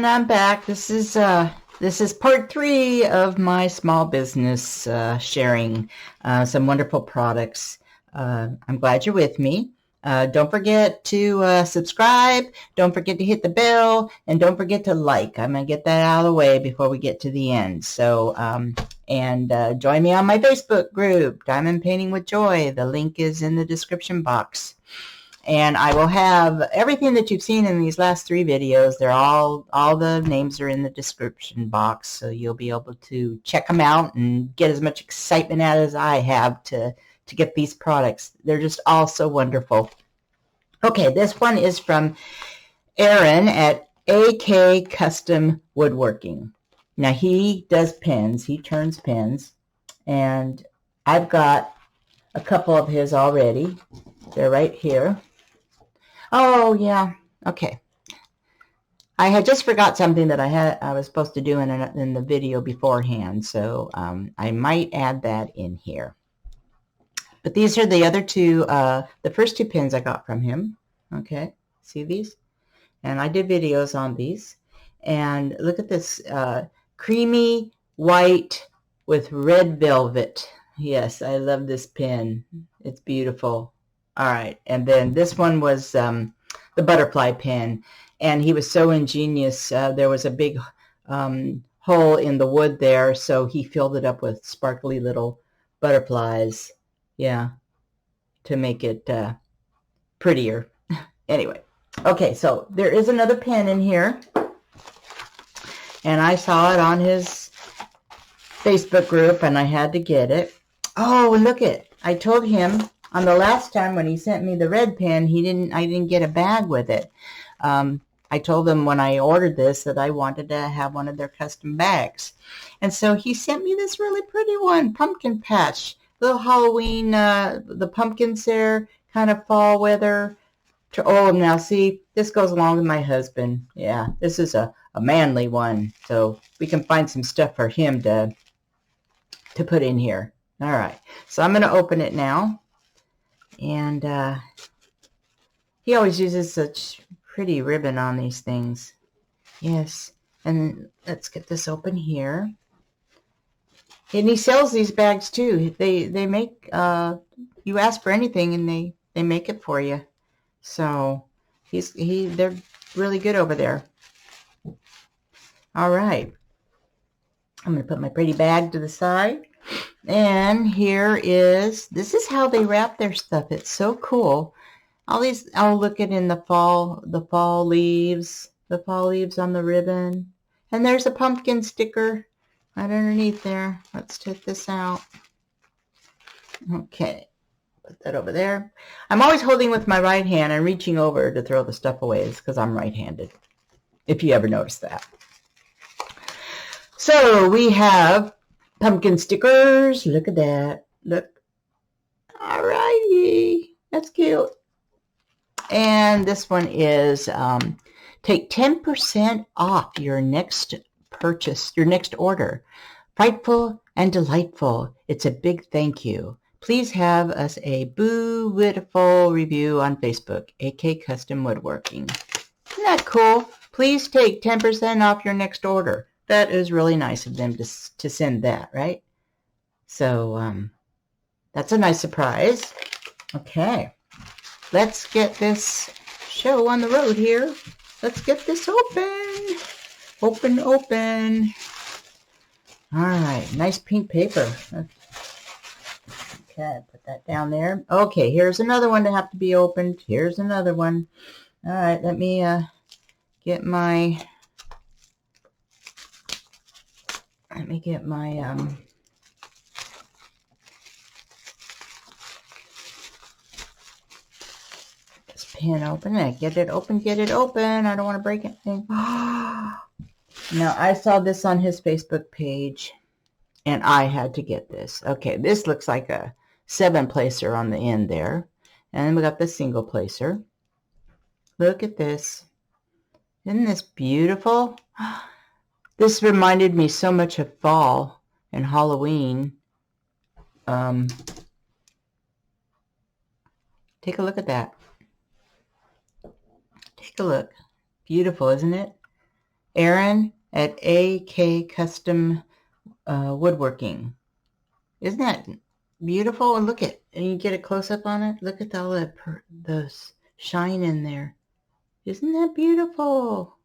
I'm back. This is part 3 of my small business sharing some wonderful products. I'm glad you're with me. Don't forget to subscribe. Don't forget to hit the bell, and don't forget to like. I'm gonna get that out of the way before we get to the end. So join me on my Facebook group, Diamond Painting with Joy. The link is in the description box. And I will have everything that you've seen in these last 3 videos. They're all the names are in the description box, so you'll be able to check them out and get as much excitement out as I have to get these products. They're just all so wonderful. Okay, this one is from Aaron at AK Custom Woodworking. Now he does pins. He turns pins, and I've got a couple of his already. They're right here. Oh, yeah. Okay. I had just forgot something that I was supposed to do in the video beforehand, so I might add that in here. But these are the other 2, the first 2 pins I got from him. Okay, see these? And I did videos on these. And look at this creamy white with red velvet. Yes, I love this pin. It's beautiful. All right, and then this one was the butterfly pin, and he was so ingenious. There was a big hole in the wood there, so he filled it up with sparkly little butterflies, yeah, to make it prettier. Anyway, okay, so there is another pin in here, and I saw it on his Facebook group, and I had to get it. Oh, and look it! I told him on the last time when he sent me the red pen, I didn't get a bag with it. I told him when I ordered this that I wanted to have one of their custom bags. And so he sent me this really pretty one, pumpkin patch, little Halloween, the pumpkins there, kind of fall weather. Oh, now see, this goes along with my husband. Yeah, this is a manly one, so we can find some stuff for him to put in here. All right, so I'm going to open it now. And he always uses such pretty ribbon on these things. Yes. And let's get this open here. And he sells these bags too. They make, you ask for anything and they make it for you. So they're really good over there. All right. I'm going to put my pretty bag to the side. And this is how they wrap their stuff. It's so cool. I'll look at in the fall leaves on the ribbon. And there's a pumpkin sticker right underneath there. Let's take this out. Okay, put that over there. I'm always holding with my right hand and reaching over to throw the stuff away. It's because I'm right-handed, if you ever noticed that. So we have pumpkin stickers. Look at that. Look. All righty. That's cute. And this one is take 10% off your next purchase, your next order. Frightful and delightful. It's a big thank you. Please have us a beautiful review on Facebook, AK Custom Woodworking. Isn't that cool? Please take 10% off your next order. That is really nice of them to send that, right? So that's a nice surprise. Okay, let's get this show on the road here. Let's get this open. Open. All right, nice pink paper. Okay, put that down there. Okay, here's another one to have to be opened. Here's another one. All right, let me get my this pen open. Get it open. I don't want to break anything. Now, I saw this on his Facebook page, and I had to get this. Okay, this looks like a 7-placer on the end there. And then we got the single placer. Look at this. Isn't this beautiful? This reminded me so much of fall and Halloween. Take a look at that. Take a look. Beautiful, isn't it? Aaron at AK Custom Woodworking. Isn't that beautiful? And look at, and you get a close-up on it. Look at all the shine in there. Isn't that beautiful?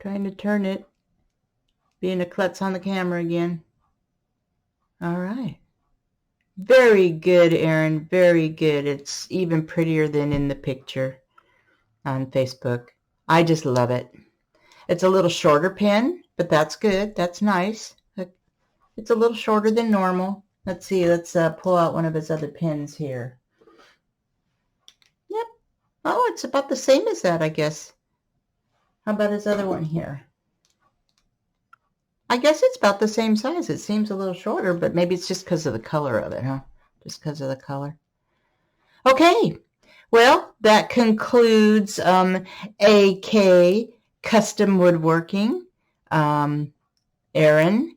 Trying to turn it. Being a klutz on the camera again. All right. Very good, Aaron. Very good. It's even prettier than in the picture on Facebook. I just love it. It's a little shorter pin, but that's good. That's nice. It's a little shorter than normal. Let's see. Let's pull out one of his other pins here. Yep. Oh, it's about the same as that, I guess. How about his other one here? I guess it's about the same size. It seems a little shorter, but maybe it's just because of the color of it, huh? Just because of the color. Okay. Well, that concludes AK Custom Woodworking. Aaron.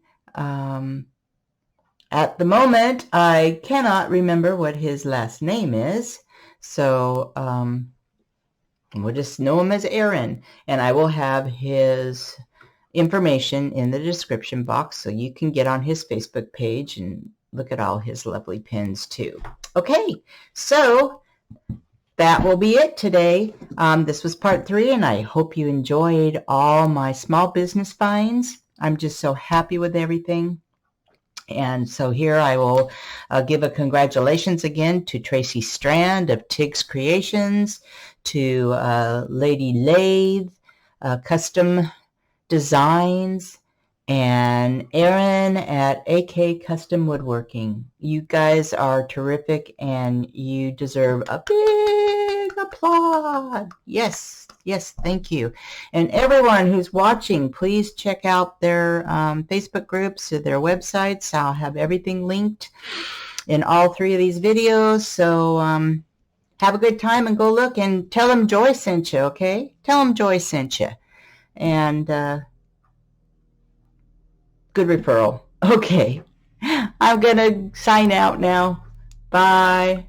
At the moment, I cannot remember what his last name is. So we'll just know him as Aaron. And I will have his information in the description box so you can get on his Facebook page and look at all his lovely pins too. Okay, so that will be it today. This was part 3, and I hope you enjoyed all my small business finds. I'm just so happy with everything. And so here I will give a congratulations again to Tracy Strand of Tig's Creations, to Lady Lathe, Custom Designs, and Aaron at AK Custom Woodworking. You guys are terrific, and you deserve a big applause. Yes, yes, thank you. And everyone who's watching, please check out their Facebook groups or their websites. I'll have everything linked in all 3 of these videos. So have a good time and go look, and tell them Joy sent you, okay? Tell them Joy sent you. And good referral. Okay. I'm going to sign out now. Bye.